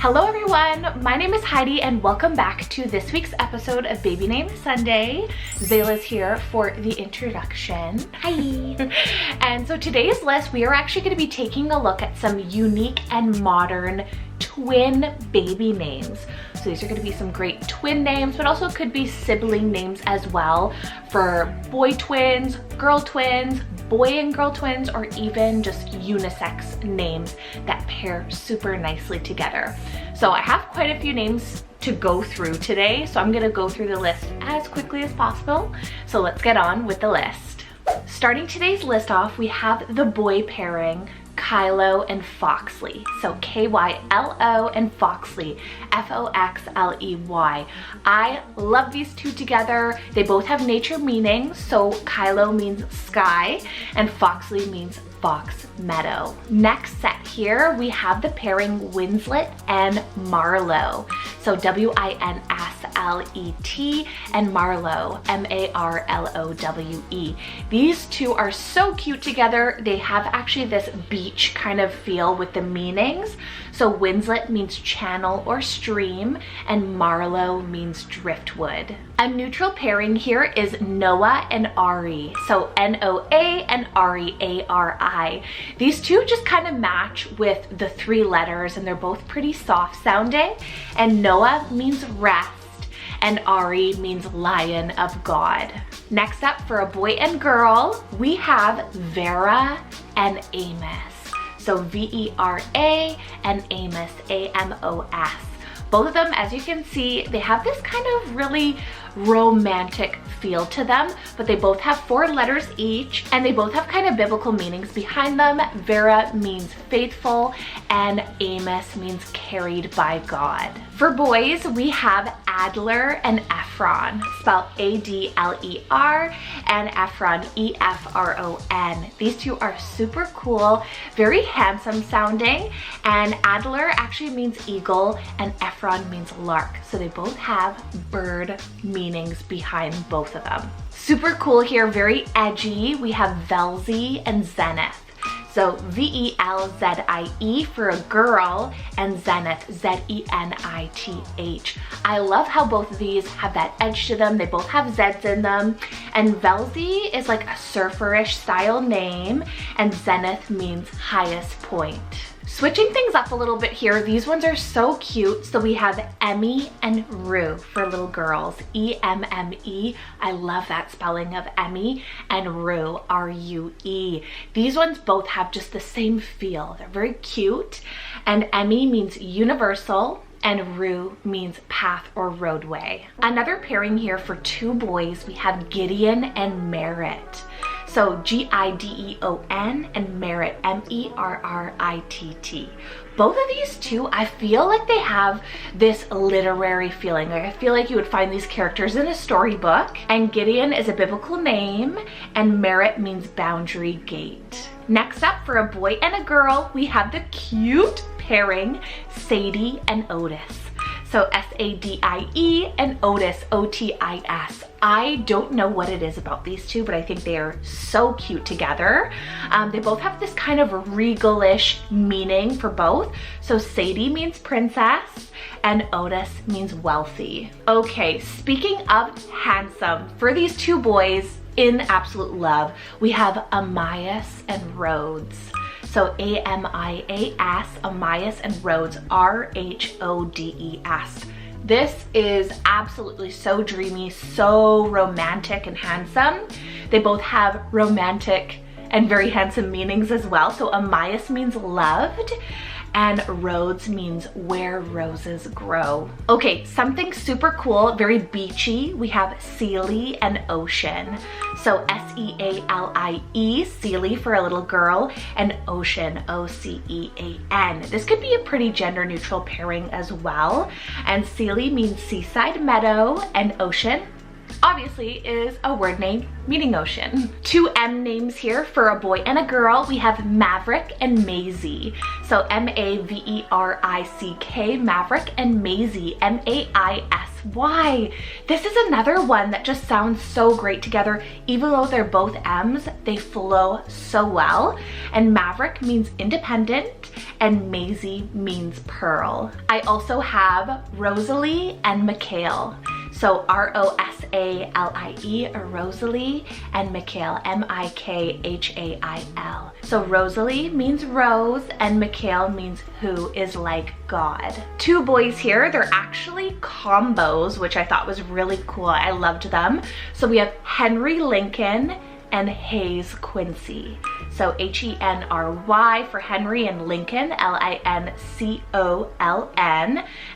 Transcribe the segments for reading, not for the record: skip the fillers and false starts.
Hello everyone, my name is Heidi and welcome back to this week's episode of Baby Name Sunday. Zayla's here for the introduction. Hi! And so today's list, we are actually going to be taking a look at some unique and modern twin baby names. So these are going to be some great twin names, but also could be sibling names as well for boy twins, girl twins, boy and girl twins, or even just unisex names that pair super nicely together. So I have quite a few names to go through today, so I'm going to go through the list as quickly as possible. So let's get on with the list. Starting today's list off, we have the boy pairing, Kylo and Foxley. So K-Y-L-O and Foxley, F-O-X-L-E-Y. I love these two together. They both have nature meanings. So Kylo means sky and Foxley means fox meadow. Next set here, we have the pairing Winslet and Marlowe. So W-I-N-S-L-E-T and Marlowe, M-A-R-L-O-W-E. These two are so cute together. They have actually this beach kind of feel with the meanings. So Winslet means channel or stream and Marlowe means driftwood. A neutral pairing here is Noah and Ari. So N-O-A and Ari, A-R-I. These two just kind of match with the three letters and they're both pretty soft sounding. And Noah means rest and Ari means lion of God. Next up, for a boy and girl, we have Vera and Amos. So V-E-R-A and Amos, A-M-O-S. Both of them, as you can see, they have this kind of really romantic feel to them, but they both have 4 letters each and they both have kind of biblical meanings behind them. Vera means faithful and Amos means carried by God. For boys, we have Adler and Ephron, spelled A-D-L-E-R, and Ephron, E-F-R-O-N. These two are super cool, very handsome sounding, and Adler actually means eagle and Ephron means lark. So they both have bird meanings behind both of them. Super cool here, very edgy. We have Velzy and Zenith. So V-E-L-Z-I-E for a girl and Zenith, Z-E-N-I-T-H. I love how both of these have that edge to them. They both have Z's in them. And Velzy is like a surferish style name and Zenith means highest point. Switching things up a little bit here, these ones are so cute. So we have Emmy and Rue for little girls, E-M-M-E. I love that spelling of Emmy, and Rue, R-U-E. These ones both have just the same feel. They're very cute. And Emmy means universal and Rue means path or roadway. Another pairing here for 2 boys, we have Gideon and Merritt. So G-I-D-E-O-N and Merritt, M-E-R-R-I-T-T. Both of these two, I feel like they have this literary feeling. Like I feel like you would find these characters in a storybook. And Gideon is a biblical name and Merritt means boundary gate. Next up, for a boy and a girl, we have the cute pairing Sadie and Otis. So S-A-D-I-E and Otis, O-T-I-S. I don't know what it is about these two, but I think they are so cute together. They both have this kind of regalish meaning for both. So Sadie means princess and Otis means wealthy. Okay, speaking of handsome, for these 2 boys in absolute love, we have Amias and Rhodes. So A-M-I-A-S, Amias and Rhodes, R-H-O-D-E-S. This is absolutely so dreamy, so romantic and handsome. They both have romantic and very handsome meanings as well. So Amias means loved and Rhodes means where roses grow. Okay, something super cool, very beachy. We have Sealy and Ocean. So S-E-A-L-I-E, Sealy for a little girl, and Ocean, O-C-E-A-N. This could be a pretty gender neutral pairing as well. And Sealy means seaside meadow, and Ocean, obviously is a word name meaning ocean. 2 M names here for a boy and a girl. We have Maverick and Maisie. So M-A-V-E-R-I-C-K, Maverick, and Maisie, M-A-I-S-Y. This is another one that just sounds so great together. Even though they're both M's, they flow so well. And Maverick means independent and Maisie means pearl. I also have Rosalie and Mikhail. So R-O-S-A-L-I-E, Rosalie, and Mikhail, M-I-K-H-A-I-L. So Rosalie means rose and Mikhail means who is like God. 2 boys here, they're actually combos, which I thought was really cool. I loved them. So we have Henry Lincoln and Hayes Quincy. So H-E-N-R-Y for Henry and Lincoln, L-I-N-C-O-L-N.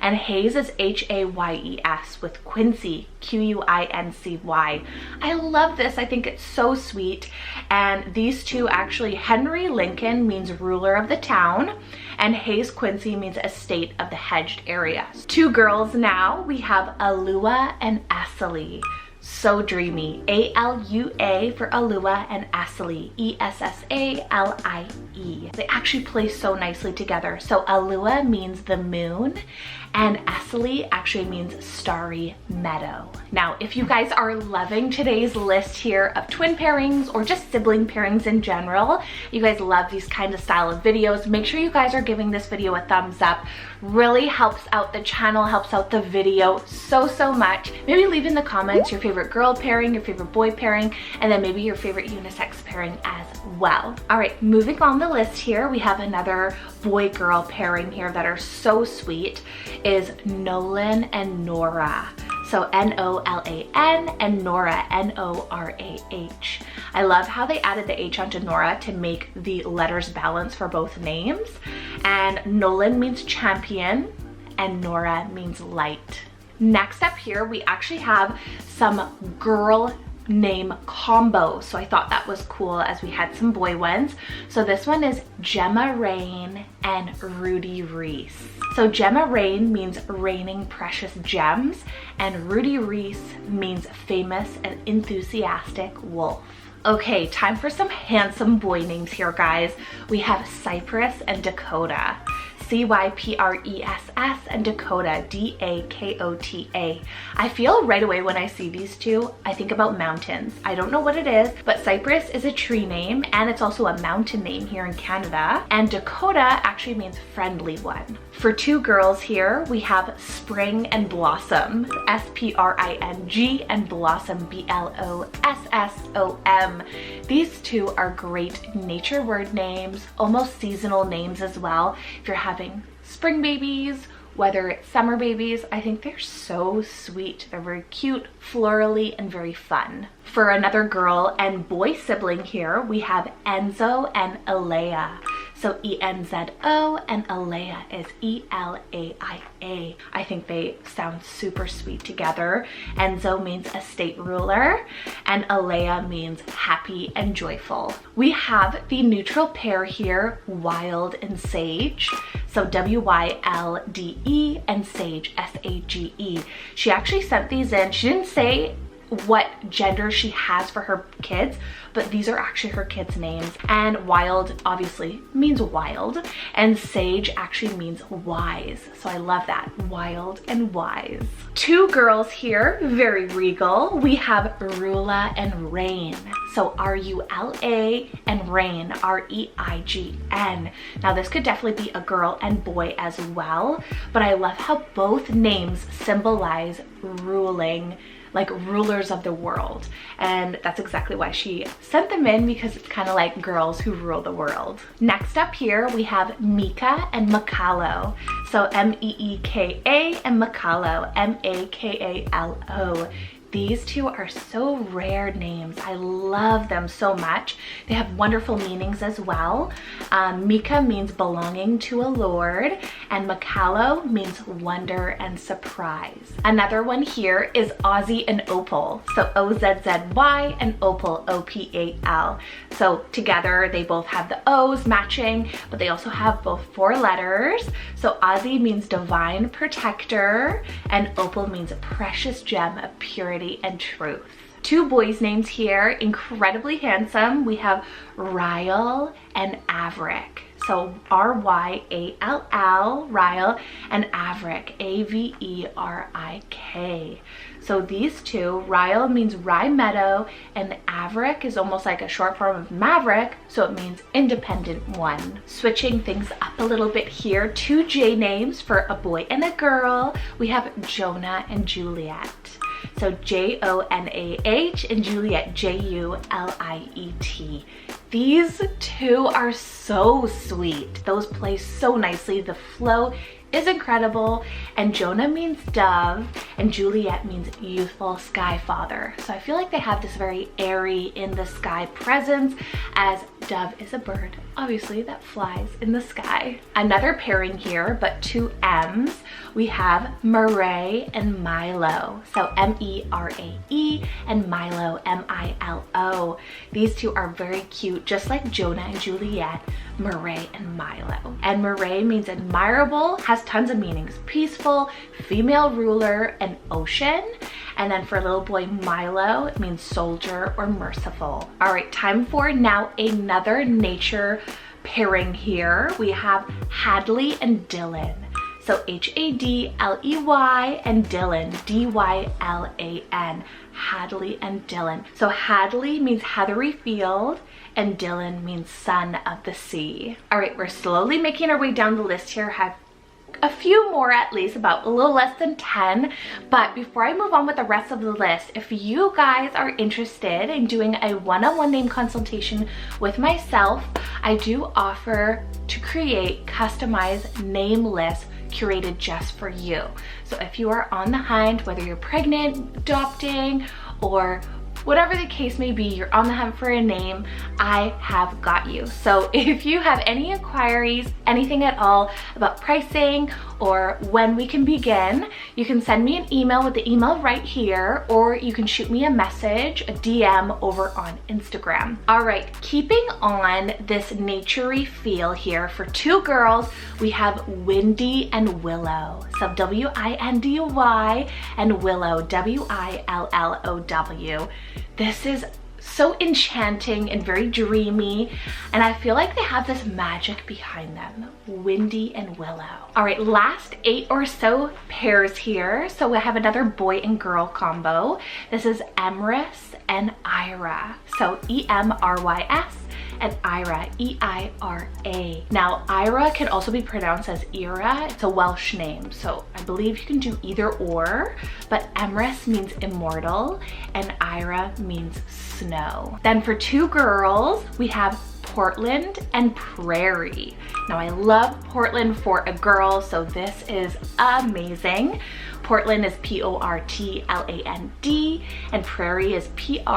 And Hayes is H-A-Y-E-S with Quincy, Q-U-I-N-C-Y. I love this. I think it's so sweet. And these two actually, Henry Lincoln means ruler of the town, and Hayes Quincy means estate of the hedged areas. 2 girls now. We have Alua and Esseli. So dreamy. A-L-U-A for Alua and Esseli, E-S-S-A-L-I-E. They actually play so nicely together. So Alua means the moon and Esseli actually means starry meadow. Now, if you guys are loving today's list here of twin pairings or just sibling pairings in general, you guys love these kind of style of videos, make sure you guys are giving this video a thumbs up. Really helps out the channel, helps out the video so much. Maybe leave in the comments your favorite girl pairing, your favorite boy pairing, and then maybe your favorite unisex pairing as well. All right, moving on the list here, we have another boy-girl pairing here that are so sweet, is Nolan and Nora. So N-O-L-A-N and Nora, N-O-R-A-H. I love how they added the H onto Nora to make the letters balance for both names. And Nolan means champion and Nora means light. Next up here, we actually have some girl name combo. So I thought that was cool as we had some boy ones. So this one is Gemma Rain and Rudy Reese. So Gemma Rain means raining precious gems and Rudy Reese means famous and enthusiastic wolf. Okay, time for some handsome boy names here, guys. We have Cypress and Dakota. C-Y-P-R-E-S-S and Dakota, D-A-K-O-T-A. I feel right away when I see these two, I think about mountains. I don't know what it is, but Cypress is a tree name and it's also a mountain name here in Canada. And Dakota actually means friendly one. For 2 girls here, we have Spring and Blossom, S-P-R-I-N-G, and Blossom, B-L-O-S-S-O-M. These two are great nature word names, almost seasonal names as well. If you're having spring babies, whether it's summer babies, I think they're so sweet. They're very cute, florally, and very fun. For another girl and boy sibling here, we have Enzo and Alea. So E-N-Z-O and Alea is E-L-A-I-A. I think they sound super sweet together. Enzo means estate ruler and Alea means happy and joyful. We have the neutral pair here, Wild and Sage. So W-Y-L-D-E and Sage, S-A-G-E. She actually sent these in. She didn't say what gender she has for her kids, but these are actually her kids' names. And Wild obviously means wild, and Sage actually means wise. So I love that, Wild and Wise. 2 girls here, very regal. We have Rula and Rain. So R-U-L-A and Rain, R-E-I-G-N. Now this could definitely be a girl and boy as well, but I love how both names symbolize ruling, like rulers of the world. And that's exactly why she sent them in, because it's kind of like girls who rule the world. Next up here, we have Mika and Makalo. So M-E-E-K-A and Makalo, M-A-K-A-L-O. These two are so rare names. I love them so much. They have wonderful meanings as well. Mika means belonging to a lord, and Makalo means wonder and surprise. Another one here is Ozzy and Opal. So O-Z-Z-Y and Opal, O-P-A-L. So together they both have the O's matching, but they also have both 4 letters. So Ozzy means divine protector, and Opal means a precious gem of purity purity, and truth. Two boys' names here, incredibly handsome. We have Ryle and Averick. So R-Y-A-L-L, Ryle, and Averick, A-V-E-R-I-K. So these two, Ryle means rye meadow, and Averick is almost like a short form of maverick, so it means independent one. Switching things up a little bit here, two J names for a boy and a girl. We have Jonah and Juliet. So J-O-N-A-H and Juliet, J-U-L-I-E-T. These two are so sweet. Those play so nicely. The flow is incredible, and Jonah means dove and Juliet means youthful sky father. So I feel like they have this very airy in the sky presence, as dove is a bird, obviously, that flies in the sky. Another pairing here, but two M's. We have Murray and Milo. So M-E-R-A-E and Milo, M-I-L-O. These two are very cute, just like Jonah and Juliet, Murray and Milo. And Murray means admirable, has tons of meanings: peaceful, female ruler, and ocean. And then for little boy Milo, it means soldier or merciful. All right, time for now another nature pairing here. We have Hadley and Dylan. So H-A-D-L-E-Y and Dylan, D-Y-L-A-N, Hadley and Dylan. So Hadley means heathery field, and Dylan means son of the sea. All right, we're slowly making our way down the list here. Have a few more, at least about a little less than 10. But before I move on with the rest of the list, if you guys are interested in doing a one-on-one name consultation with myself, I do offer to create customized name lists curated just for you. So if you are on the hunt, whether you're pregnant, adopting, or whatever the case may be, you're on the hunt for a name, I have got you. So if you have any inquiries, anything at all about pricing or when we can begin, you can send me an email with the email right here, or you can shoot me a message, a DM over on Instagram. All right, keeping on this naturey feel here, for two girls, we have Windy and Willow. So W-I-N-D-Y and Willow, W-I-L-L-O-W. This is so enchanting and very dreamy, and I feel like they have this magic behind them. Windy and Willow. All right, last 8 or so pairs here. So we have another boy and girl combo. This is Emrys and Ira. So E-M-R-Y-S and Ira, E-I-R-A. Now, Ira can also be pronounced as Ira. It's a Welsh name, so I believe you can do either or, but Emrys means immortal and Ira means snow. Then for two girls, we have Portland and Prairie. Now, I love Portland for a girl, so this is amazing. Portland is P-O-R-T-L-A-N-D and Prairie is P-R-A-I-R-I-E.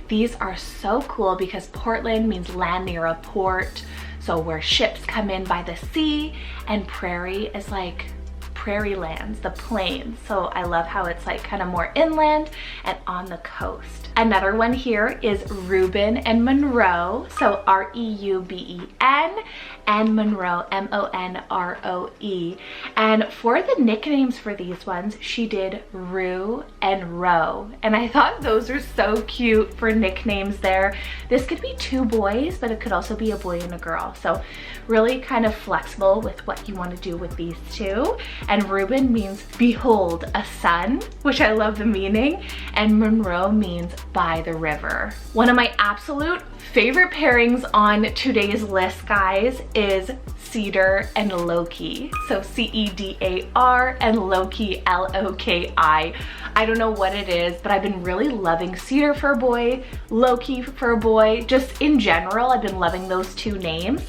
These are so cool because Portland means land near a port, so where ships come in by the sea, and Prairie is like prairie lands, the plains. So I love how it's like kind of more inland and on the coast. Another one here is Reuben and Monroe. So R-E-U-B-E-N and Monroe, M-O-N-R-O-E. And for the nicknames for these ones, she did Rue and Roe. And I thought those are so cute for nicknames there. This could be two boys, but it could also be a boy and a girl. So really kind of flexible with what you want to do with these two. And Reuben means behold a son, which I love the meaning, and Monroe means by the river. One of my absolute favorite pairings on today's list, guys, is Cedar and Loki. So C-E-D-A-R and Loki, L-O-K-I. I don't know what it is, but I've been really loving Cedar for a boy, Loki for a boy. Just in general, I've been loving those two names.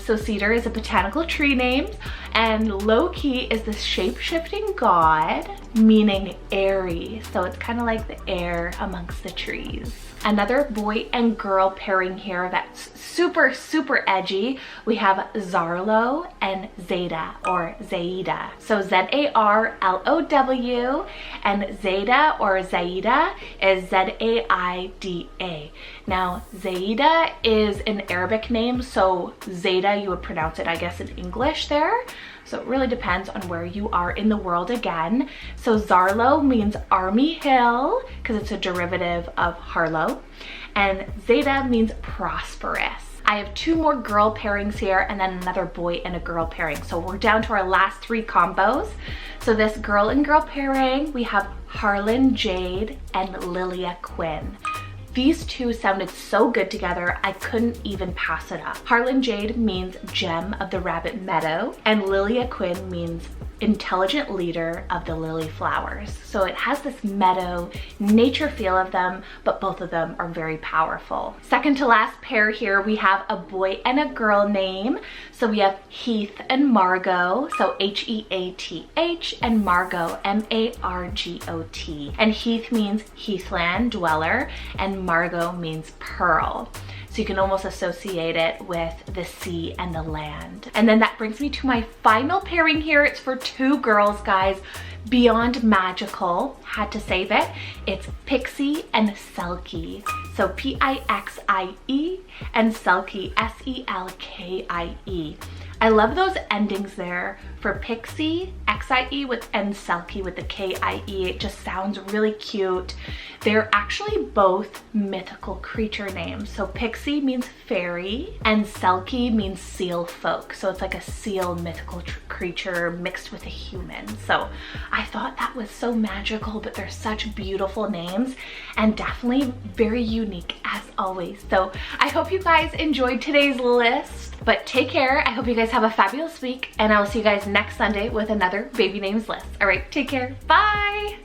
So Cedar is a botanical tree name, and Loki is the shape-shifting god, meaning airy. So it's kind of like the air amongst the trees. Another boy and girl pairing here that's super, super edgy. We have Zarlow and Zeta or Zaida. So Z-A-R-L-O-W, and Zeta or Zaida is Z-A-I-D-A. Now, Zaida is an Arabic name, so Zeta, you would pronounce it, I guess, in English there. So it really depends on where you are in the world again. So Zarlow means army hill because it's a derivative of Harlow. And Zeta means prosperous. I have 2 more girl pairings here and then another boy and a girl pairing. So we're down to our last 3 combos. So this girl and girl pairing, we have Harlan Jade and Lilia Quinn. These 2 sounded so good together, I couldn't even pass it up. Harlan Jade means gem of the rabbit meadow, and Lilia Quinn means intelligent leader of the lily flowers. So it has this meadow, nature feel of them, but both of them are very powerful. Second to last pair here, we have a boy and a girl name. So we have Heath and Margot, so H-E-A-T-H, and Margot, M-A-R-G-O-T. And Heath means heathland dweller, and Margot means pearl. So you can almost associate it with the sea and the land. And then that brings me to my final pairing here. It's for 2 girls, guys. Beyond magical, had to save it. It's Pixie and Selkie. So P-I-X-I-E and Selkie, S-E-L-K-I-E. I love those endings there for Pixie, X-I-E, and Selkie with the K-I-E. It just sounds really cute. They're actually both mythical creature names. So Pixie means fairy and Selkie means seal folk. So it's like a seal mythical creature mixed with a human. So I thought that was so magical, but they're such beautiful names and definitely very unique as always. So I hope you guys enjoyed today's list, but take care. I hope you guys have a fabulous week and I will see you guys next Sunday with another baby names list. All right, take care. Bye.